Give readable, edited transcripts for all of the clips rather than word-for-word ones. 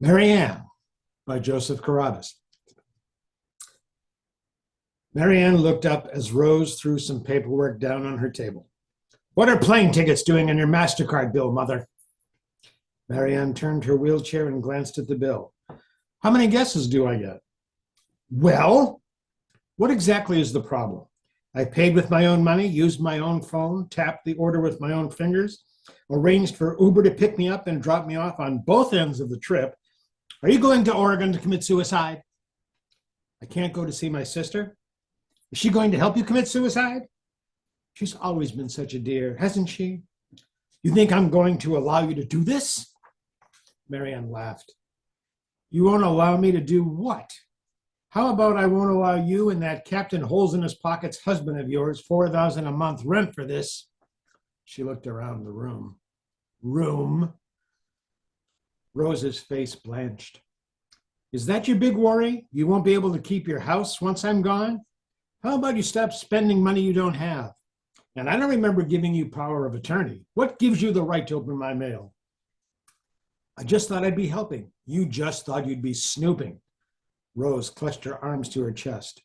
Marianne by Joseph Carrabis. Marianne looked up as Rose threw some paperwork down on her table. What are plane tickets doing on your MasterCard bill, Mother? Marianne turned her wheelchair and glanced at the bill. How many guesses do I get? Well, what exactly is the problem? I paid with my own money, used my own phone, tapped the order with my own fingers, arranged for Uber to pick me up and drop me off on both ends of the trip. Are you going to Oregon to commit suicide? I can't go to see my sister. Is she going to help you commit suicide? She's always been such a dear, hasn't she? You think I'm going to allow you to do this? Marianne laughed. You won't allow me to do what? How about I won't allow you and that Captain Holes-in-His-Pockets husband of yours $4,000 a month rent for this? She looked around the room. Room? Rose's face blanched. Is that your big worry? You won't be able to keep your house once I'm gone? How about you stop spending money you don't have? And I don't remember giving you power of attorney. What gives you the right to open my mail? I just thought I'd be helping. You just thought you'd be snooping. Rose clutched her arms to her chest.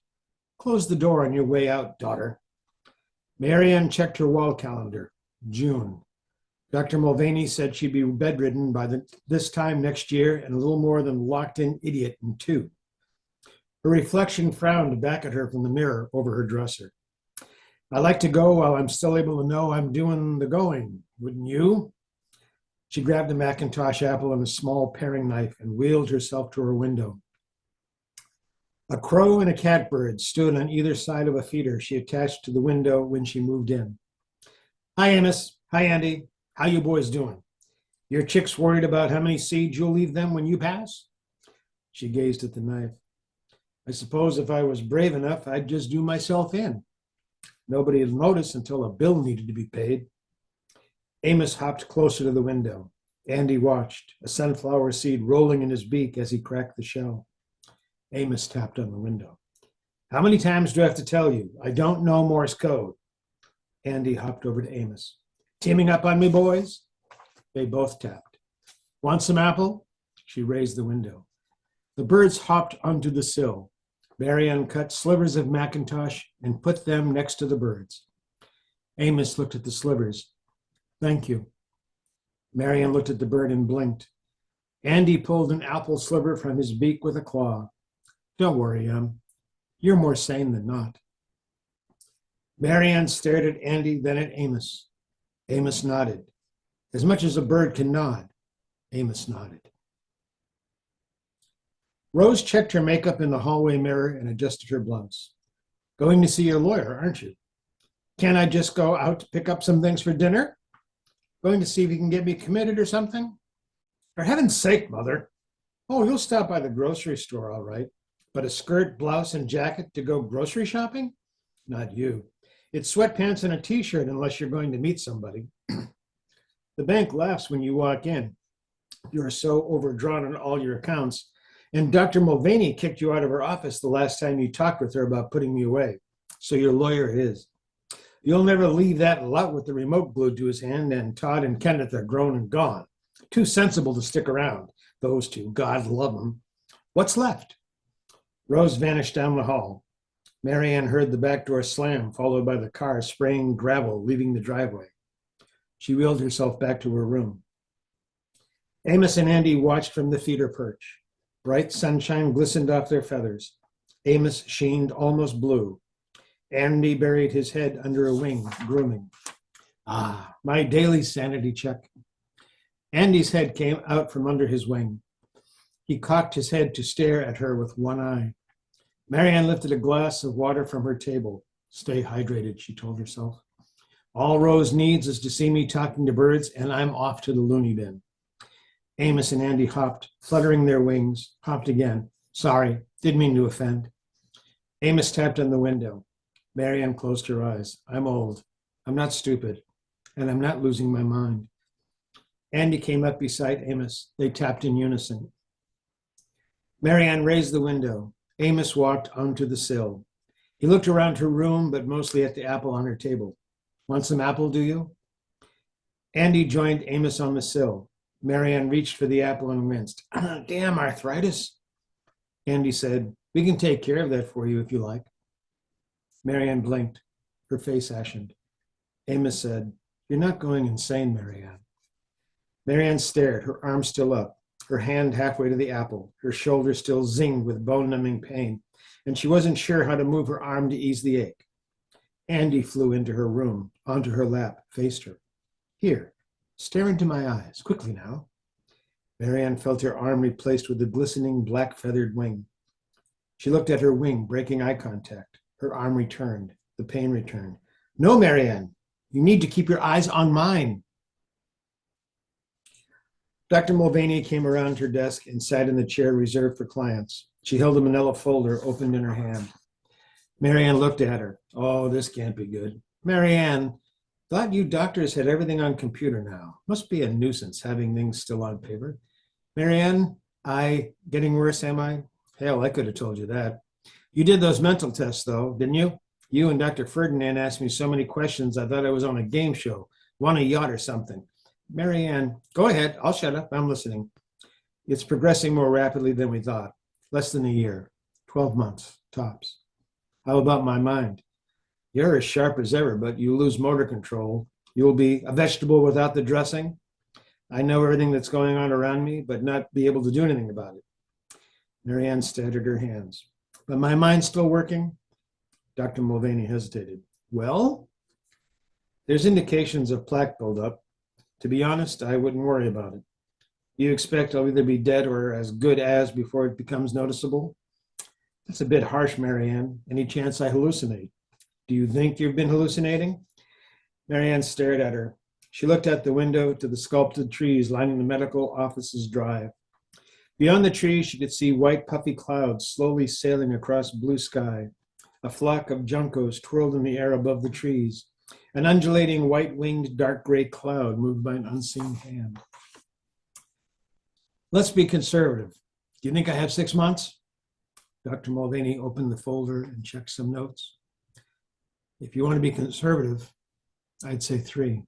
Close the door on your way out, daughter. Marianne checked her wall calendar. June. Dr. Mulvaney said she'd be bedridden by this time next year and a little more than locked-in idiot in 2. Her reflection frowned back at her from the mirror over her dresser. I like to go while I'm still able to know I'm doing the going, wouldn't you? She grabbed a Macintosh apple and a small paring knife and wheeled herself to her window. A crow and a catbird stood on either side of a feeder she attached to the window when she moved in. Hi, Amos. Hi, Andy. How you boys doing? Your chicks worried about how many seeds you'll leave them when you pass? She gazed at the knife. I suppose if I was brave enough, I'd just do myself in. Nobody had noticed until a bill needed to be paid. Amos hopped closer to the window. Andy watched, a sunflower seed rolling in his beak as he cracked the shell. Amos tapped on the window. How many times do I have to tell you? I don't know Morse code. Andy hopped over to Amos. Teaming up on me, boys? They both tapped. Want some apple? She raised the window. The birds hopped onto the sill. Marianne cut slivers of Macintosh and put them next to the birds. Amos looked at the slivers. Thank you. Marianne looked at the bird and blinked. Andy pulled an apple sliver from his beak with a claw. Don't worry, you're more sane than not. Marianne stared at Andy, then at Amos. Amos nodded. As much as a bird can nod, Amos nodded. Rose checked her makeup in the hallway mirror and adjusted her blouse. Going to see your lawyer, aren't you? Can't I just go out to pick up some things for dinner? Going to see if you can get me committed or something? For heaven's sake, Mother. Oh, you'll stop by the grocery store, all right. But a skirt, blouse, and jacket to go grocery shopping? Not you. It's sweatpants and a t-shirt unless you're going to meet somebody. The bank laughs when you walk in. You're so overdrawn on all your accounts. And Dr. Mulvaney kicked you out of her office the last time you talked with her about putting me away. So your lawyer is. You'll never leave that lout with the remote glued to his hand, and Todd and Kenneth are grown and gone. Too sensible to stick around. Those two, God love them. What's left? Rose vanished down the hall. Marianne heard the back door slam, followed by the car spraying gravel, leaving the driveway. She wheeled herself back to her room. Amos and Andy watched from the feeder perch. Bright sunshine glistened off their feathers. Amos sheened almost blue. Andy buried his head under a wing, grooming. Ah, my daily sanity check. Andy's head came out from under his wing. He cocked his head to stare at her with one eye. Marianne lifted a glass of water from her table. Stay hydrated, she told herself. All Rose needs is to see me talking to birds, and I'm off to the loony bin. Amos and Andy hopped, fluttering their wings, hopped again. Sorry, didn't mean to offend. Amos tapped on the window. Marianne closed her eyes. I'm old. I'm not stupid, and I'm not losing my mind. Andy came up beside Amos. They tapped in unison. Marianne raised the window. Amos walked onto the sill. He looked around her room, but mostly at the apple on her table. Want some apple, do you? Andy joined Amos on the sill. Marianne reached for the apple and winced. Damn arthritis. Andy said, we can take care of that for you if you like. Marianne blinked, her face ashened. Amos said, you're not going insane, Marianne. Marianne stared, her arm still up, her hand halfway to the apple, her shoulder still zinged with bone-numbing pain, and she wasn't sure how to move her arm to ease the ache. Andy flew into her room, onto her lap, faced her. Here, stare into my eyes, quickly now. Marianne felt her arm replaced with a glistening black feathered wing. She looked at her wing, breaking eye contact. Her arm returned, the pain returned. No, Marianne, you need to keep your eyes on mine. Dr. Mulvaney came around her desk and sat in the chair reserved for clients. She held a manila folder opened in her hand. Marianne looked at her. Oh, this can't be good. Marianne, thought you doctors had everything on computer now. Must be a nuisance having things still on paper. Marianne, getting worse, am I? Hell, I could have told you that. You did those mental tests, though, didn't you? You and Dr. Ferdinand asked me so many questions, I thought I was on a game show, won a yacht or something. Marianne, go ahead. I'll shut up. I'm listening. It's progressing more rapidly than we thought. Less than a year. 12 months, tops. How about my mind? You're as sharp as ever, but you lose motor control. You will be a vegetable without the dressing. I know everything that's going on around me, but not be able to do anything about it. Marianne stared at her hands. But my mind's still working? Dr. Mulvaney hesitated. Well, there's indications of plaque buildup. To be honest, I wouldn't worry about it. You expect I'll either be dead or as good as before it becomes noticeable? That's a bit harsh, Marianne. Any chance I hallucinate? Do you think you've been hallucinating? Marianne stared at her. She looked out the window to the sculpted trees lining the medical office's drive. Beyond the trees, she could see white puffy clouds slowly sailing across blue sky. A flock of juncos twirled in the air above the trees. An undulating white-winged dark gray cloud moved by an unseen hand. Let's be conservative. Do you think I have 6 months? Dr. Mulvaney opened the folder and checked some notes. If you want to be conservative, I'd say 3.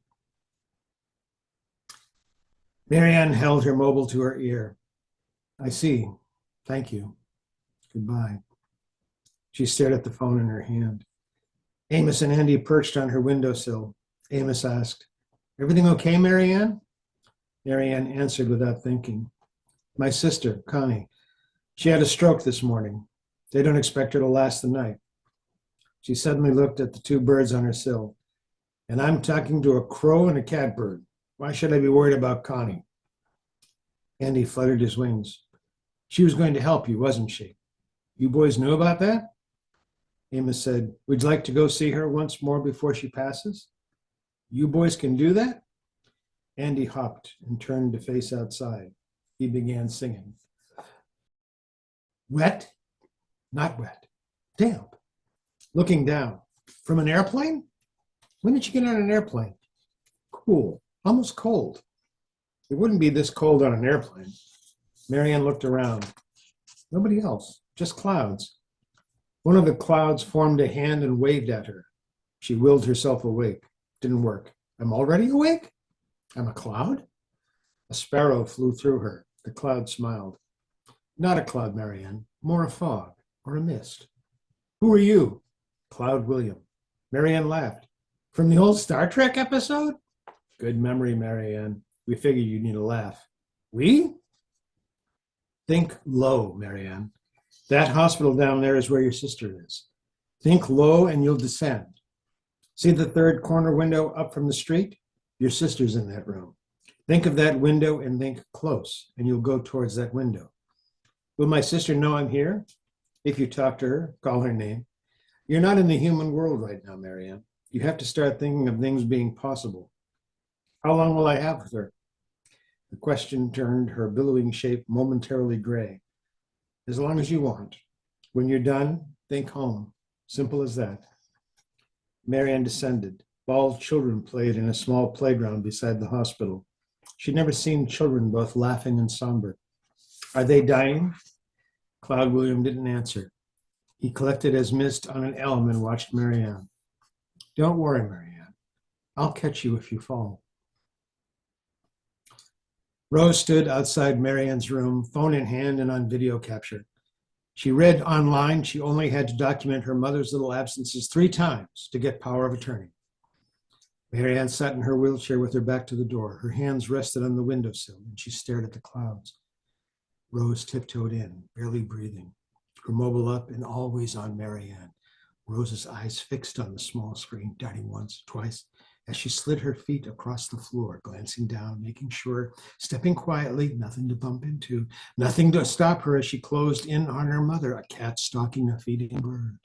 Marianne held her mobile to her ear. I see. Thank you. Goodbye. She stared at the phone in her hand. Amos and Andy perched on her windowsill. Amos asked, everything okay, Marianne? Marianne answered without thinking. My sister, Connie. She had a stroke this morning. They don't expect her to last the night. She suddenly looked at the 2 birds on her sill. And I'm talking to a crow and a catbird. Why should I be worried about Connie? Andy fluttered his wings. She was going to help you, wasn't she? You boys knew about that? Amos said, would you like to go see her once more before she passes? You boys can do that? Andy hopped and turned to face outside. He began singing. Wet? Not wet. Damp. Looking down. From an airplane? When did you get on an airplane? Cool. Almost cold. It wouldn't be this cold on an airplane. Marianne looked around. Nobody else. Just clouds. One of the clouds formed a hand and waved at her. She willed herself awake. Didn't work. I'm already awake? I'm a cloud? A sparrow flew through her. The cloud smiled. Not a cloud, Marianne. More a fog or a mist. Who are you? Cloud William. Marianne laughed. From the old Star Trek episode? Good memory, Marianne. We figured you'd need a laugh. We? Think low, Marianne. That hospital down there is where your sister is. Think low and you'll descend. See the 3rd corner window up from the street? Your sister's in that room. Think of that window and think close, and you'll go towards that window. Will my sister know I'm here? If you talk to her, call her name. You're not in the human world right now, Marianne. You have to start thinking of things being possible. How long will I have with her? The question turned her billowing shape momentarily gray. As long as you want. When you're done, think home. Simple as that. Marianne descended. Bald children played in a small playground beside the hospital. She'd never seen children both laughing and somber. Are they dying? Cloud William didn't answer. He collected as mist on an elm and watched Marianne. Don't worry, Marianne. I'll catch you if you fall. Rose stood outside Marianne's room, phone in hand and on video capture. She read online she only had to document her mother's little absences 3 times to get power of attorney. Marianne sat in her wheelchair with her back to the door. Her hands rested on the windowsill, and she stared at the clouds. Rose tiptoed in, barely breathing, her mobile up and always on Marianne. Rose's eyes fixed on the small screen, darting once, twice, as she slid her feet across the floor, glancing down, making sure, stepping quietly, nothing to bump into, nothing to stop her as she closed in on her mother, a cat stalking a feeding bird.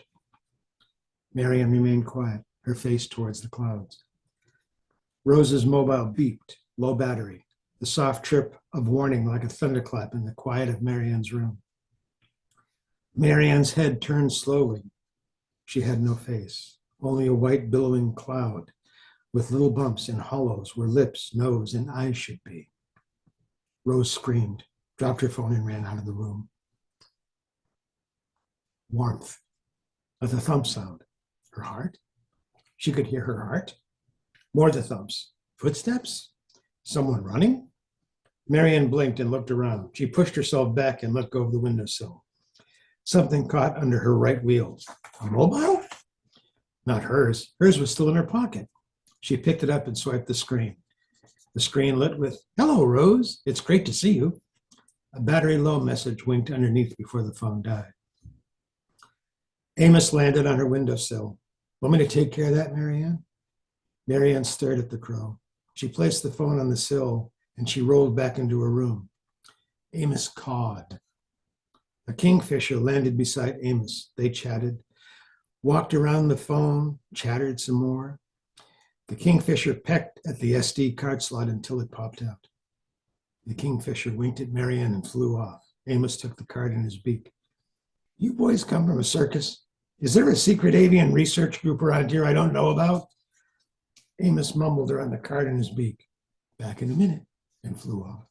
Marianne remained quiet, her face towards the clouds. Rose's mobile beeped, low battery, the soft trip of warning like a thunderclap in the quiet of Marianne's room. Marianne's head turned slowly. She had no face, only a white billowing cloud with little bumps and hollows where lips, nose, and eyes should be. Rose screamed, dropped her phone, and ran out of the room. Warmth, with a thump sound. Her heart? She could hear her heart. More the thumps. Footsteps? Someone running? Marianne blinked and looked around. She pushed herself back and let go of the windowsill. Something caught under her right wheel. A mobile? Not hers. Hers was still in her pocket. She picked it up and swiped the screen. The screen lit with, "Hello, Rose. It's great to see you." A battery low message winked underneath before the phone died. Amos landed on her windowsill. "Want me to take care of that, Marianne?" Marianne stared at the crow. She placed the phone on the sill and she rolled back into her room. Amos cawed. A kingfisher landed beside Amos. They chatted, walked around the phone, chattered some more. The kingfisher pecked at the SD card slot until it popped out. The kingfisher winked at Marianne and flew off. Amos took the card in his beak. "You boys come from a circus? Is there a secret avian research group around here I don't know about?" Amos mumbled around the card in his beak. "Back in a minute," and flew off.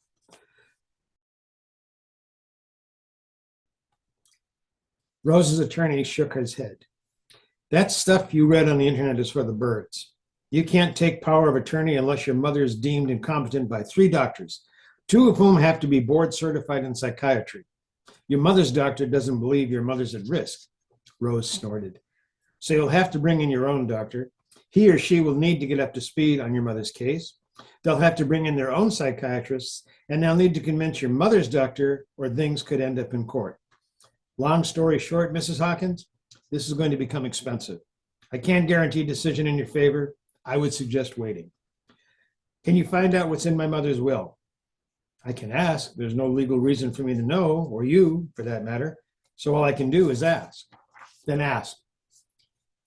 Rose's attorney shook his head. "That stuff you read on the internet is for the birds. You can't take power of attorney unless your mother is deemed incompetent by 3 doctors, 2 of whom have to be board certified in psychiatry. Your mother's doctor doesn't believe your mother's at risk." Rose snorted. "So you'll have to bring in your own doctor. He or she will need to get up to speed on your mother's case. They'll have to bring in their own psychiatrists, and they'll need to convince your mother's doctor, or things could end up in court. Long story short, Mrs. Hawkins, this is going to become expensive. I can't guarantee a decision in your favor. I would suggest waiting. Can you find out what's in my mother's will?" "I can ask. There's no legal reason for me to know, or you, for that matter. So all I can do is ask." "Then ask.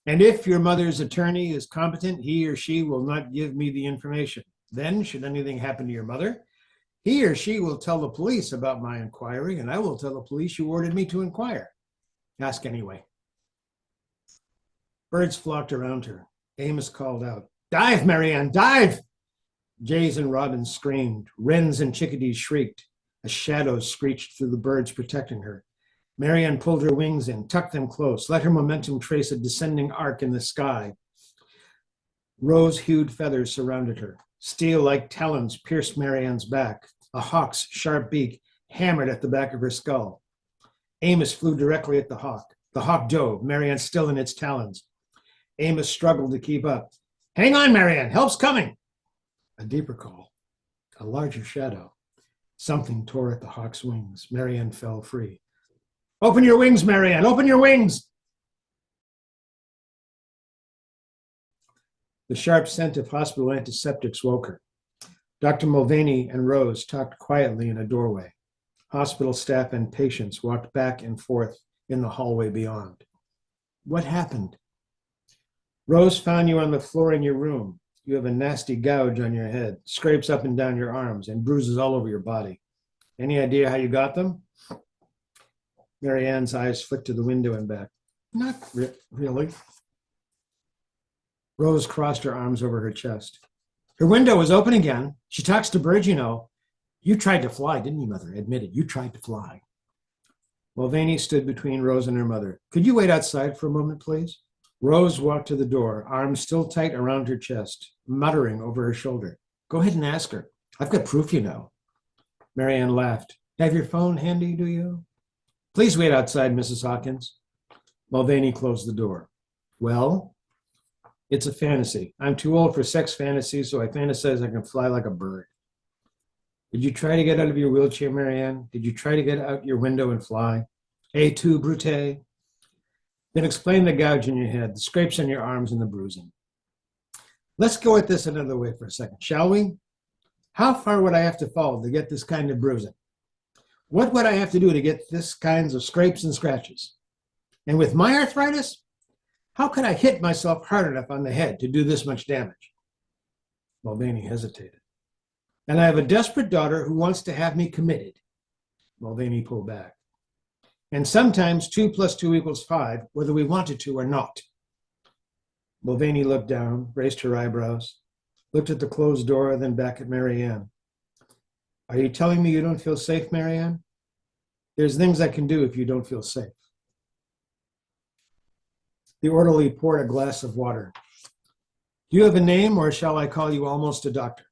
And if your mother's attorney is competent, he or she will not give me the information. Then, should anything happen to your mother, he or she will tell the police about my inquiry, and I will tell the police you ordered me to inquire. Ask anyway." Birds flocked around her. Amos called out, "Dive, Marianne, dive!" Jays and robins screamed. Wrens and chickadees shrieked. A shadow screeched through the birds protecting her. Marianne pulled her wings in, tucked them close, let her momentum trace a descending arc in the sky. Rose-hued feathers surrounded her. Steel-like talons pierced Marianne's back. A hawk's sharp beak hammered at the back of her skull. Amos flew directly at the hawk. The hawk dove, Marianne still in its talons. Amos struggled to keep up. "Hang on, Marianne, help's coming!" A deeper call, a larger shadow. Something tore at the hawk's wings. Marianne fell free. "Open your wings, Marianne, open your wings!" The sharp scent of hospital antiseptics woke her. Dr. Mulvaney and Rose talked quietly in a doorway. Hospital staff and patients walked back and forth in the hallway beyond. "What happened?" "Rose found you on the floor in your room. You have a nasty gouge on your head, scrapes up and down your arms, and bruises all over your body. Any idea how you got them?" Marianne's eyes flicked to the window and back. "Not really." Rose crossed her arms over her chest. "Her window was open again. She talks to birds, you know. You tried to fly, didn't you, Mother? Admit it, you tried to fly." Mulvaney stood between Rose and her mother. "Could you wait outside for a moment, please?" Rose walked to the door, arms still tight around her chest, muttering over her shoulder. "Go ahead and ask her. I've got proof, you know." Marianne laughed. Have your phone handy, do you? Please wait outside, Mrs. Hawkins. Mulvaney closed the door. Well, it's a fantasy. I'm too old for sex fantasies, so I fantasize I can fly like a bird. Did you try to get out of your wheelchair, Marianne? Did you try to get out your window and fly? Et tu, Brute? Then explain the gouge in your head, the scrapes on your arms, and the bruising. Let's go at this another way for a second, shall we? How far would I have to fall to get this kind of bruising? What would I have to do to get this kinds of scrapes and scratches? And with my arthritis, how could I hit myself hard enough on the head to do this much damage? Mulvaney hesitated. And I have a desperate daughter who wants to have me committed. Mulvaney pulled back. And sometimes 2 + 2 = 5, whether we wanted to or not. Mulvaney looked down, raised her eyebrows, looked at the closed door, then back at Marianne. Are you telling me you don't feel safe, Marianne? There's things I can do if you don't feel safe. The orderly poured a glass of water. Do you have a name, or shall I call you almost a doctor?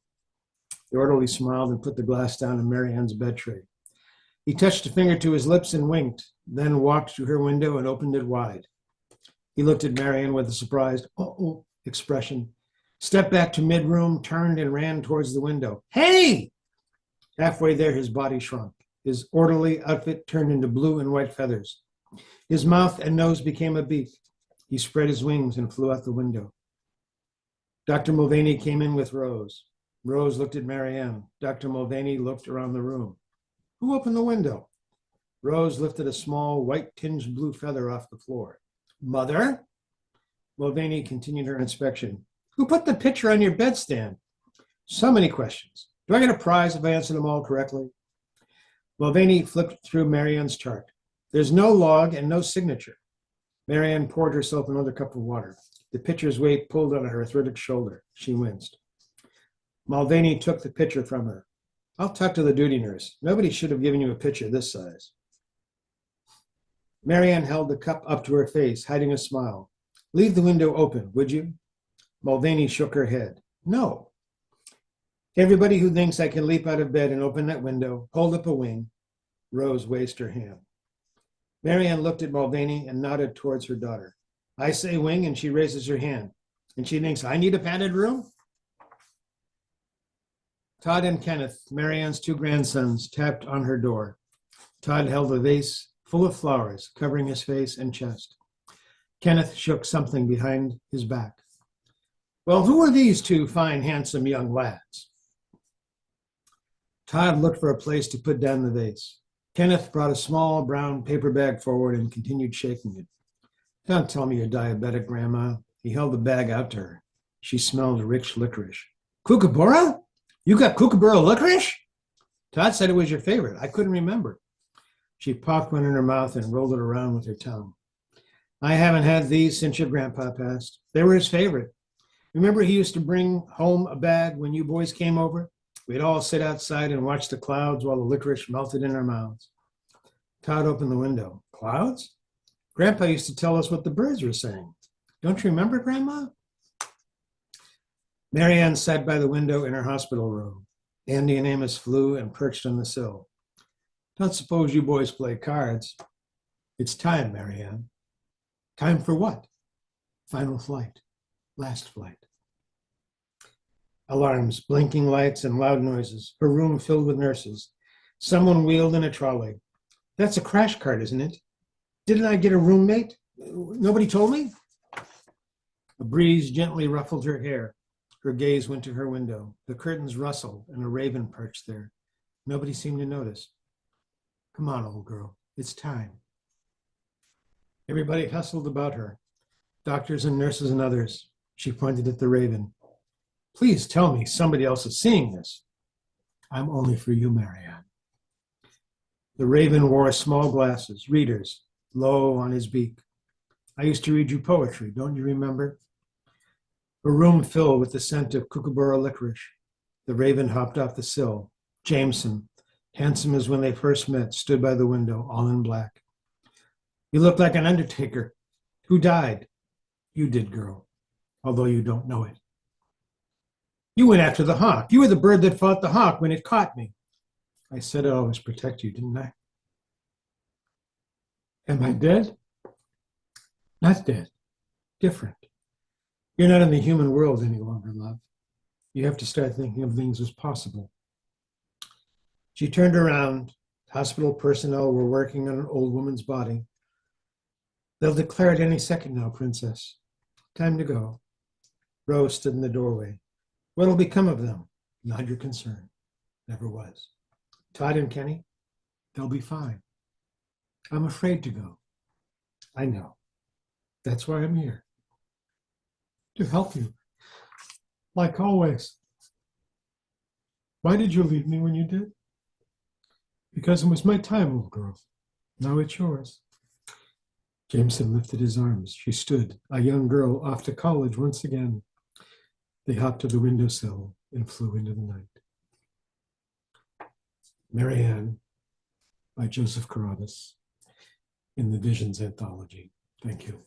The orderly smiled and put the glass down on Marianne's bed tray. He touched a finger to his lips and winked, then walked to her window and opened it wide. He looked at Marianne with a surprised "uh-oh" expression, stepped back to mid-room, turned and ran towards the window. Hey! Halfway there, his body shrunk. His orderly outfit turned into blue and white feathers. His mouth and nose became a beak. He spread his wings and flew out the window. Dr. Mulvaney came in with Rose. Rose looked at Marianne. Dr. Mulvaney looked around the room. Who opened the window? Rose lifted a small, white-tinged blue feather off the floor. Mother? Mulvaney continued her inspection. Who put the picture on your bedstand? So many questions. Do I get a prize if I answer them all correctly? Mulvaney flipped through Marianne's chart. There's no log and no signature. Marianne poured herself another cup of water. The picture's weight pulled on her arthritic shoulder. She winced. Mulvaney took the picture from her. I'll talk to the duty nurse. Nobody should have given you a picture this size. Marianne held the cup up to her face, hiding a smile. Leave the window open, would you? Mulvaney shook her head. No. Everybody who thinks I can leap out of bed and open that window, hold up a wing. Rose raised her hand. Marianne looked at Mulvaney and nodded towards her daughter. I say wing, and she raises her hand. And she thinks I need a padded room? Todd and Kenneth, Marianne's 2 grandsons, tapped on her door. Todd held a vase full of flowers, covering his face and chest. Kenneth shook something behind his back. Well, who are these 2 fine, handsome young lads? Todd looked for a place to put down the vase. Kenneth brought a small brown paper bag forward and continued shaking it. Don't tell me you're diabetic, Grandma. He held the bag out to her. She smelled rich licorice. Kookaburra? You got kookaburra licorice? Todd said it was your favorite. I couldn't remember. She popped one in her mouth and rolled it around with her tongue. I haven't had these since your grandpa passed. They were his favorite. Remember he used to bring home a bag when you boys came over? We'd all sit outside and watch the clouds while the licorice melted in our mouths. Todd opened the window. Clouds? Grandpa used to tell us what the birds were saying. Don't you remember, Grandma? Marianne sat by the window in her hospital room. Andy and Amos flew and perched on the sill. Don't suppose you boys play cards. It's time, Marianne. Time for what? Final flight. Last flight. Alarms, blinking lights, and loud noises. Her room filled with nurses. Someone wheeled in a trolley. That's a crash cart, isn't it? Didn't I get a roommate? Nobody told me? A breeze gently ruffled her hair. Her gaze went to her window. The curtains rustled, and a raven perched there. Nobody seemed to notice. Come on, old girl. It's time. Everybody hustled about her. Doctors and nurses and others. She pointed at the raven. Please tell me somebody else is seeing this. I'm only for you, Marianne. The raven wore small glasses, readers, low on his beak. I used to read you poetry, don't you remember? A room filled with the scent of kookaburra licorice. The raven hopped off the sill. Jameson, handsome as when they first met, stood by the window, all in black. You look like an undertaker. Who died? You did, girl, although you don't know it. You went after the hawk. You were the bird that fought the hawk when it caught me. I said I'd always protect you, didn't I? Am I dead? Not dead. Different. You're not in the human world any longer, love. You have to start thinking of things as possible. She turned around. Hospital personnel were working on an old woman's body. They'll declare it any second now, Princess. Time to go. Rose stood in the doorway. What'll become of them? Not your concern. Never was. Todd and Kenny, they'll be fine. I'm afraid to go. I know. That's why I'm here. To help you. Like always. Why did you leave me when you did? Because it was my time, little girl. Now it's yours. Jameson lifted his arms. She stood, a young girl off to college once again. They hopped to the windowsill and flew into the night. Marianne by Joseph Carrabis in the Visions anthology. Thank you.